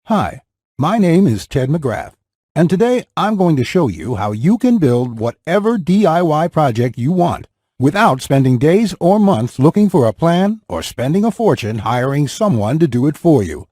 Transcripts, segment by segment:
Hi, my name is Ted Mcgrath, and today I'm going to show you how you can build whatever DIY project you want without spending days or months looking for a plan or spending a fortune hiring someone to do it for you.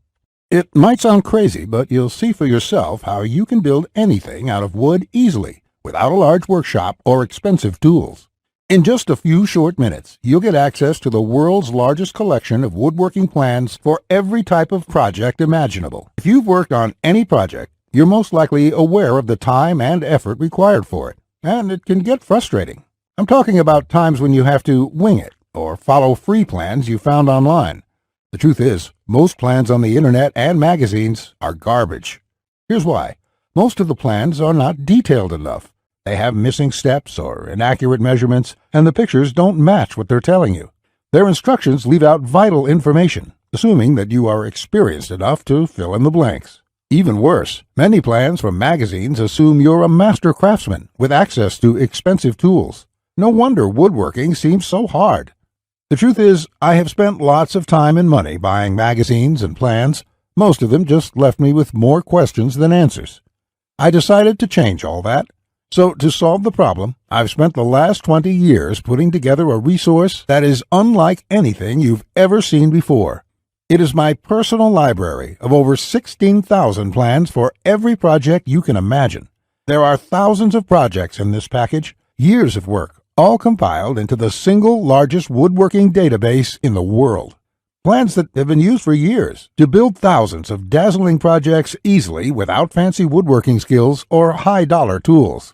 It might sound crazy, but you'll see for yourself how you can build anything out of wood easily without a large workshop or expensive tools. In just a few short minutes, you'll get access to the world's largest collection of woodworking plans for every type of project imaginable. If you've worked on any project, you're most likely aware of the time and effort required for it, and it can get frustrating. I'm talking about times when you have to wing it or follow free plans you found online. The truth is, most plans on the internet and magazines are garbage. Here's why. Most of the plans are not detailed enough. They have missing steps or inaccurate measurements, and the pictures don't match what they're telling you. Their instructions leave out vital information, assuming that you are experienced enough to fill in the blanks. Even worse, many plans from magazines assume you're a master craftsman with access to expensive tools. No wonder woodworking seems so hard. The truth is, I have spent lots of time and money buying magazines and plans. Most of them just left me with more questions than answers. I decided to change all that. So, to solve the problem, I've spent the last 20 years putting together a resource that is unlike anything you've ever seen before. It is my personal library of over 16,000 plans for every project you can imagine. There are thousands of projects in this package, years of work, all compiled into the single largest woodworking database in the world. Plans that have been used for years to build thousands of dazzling projects easily without fancy woodworking skills or high-dollar tools.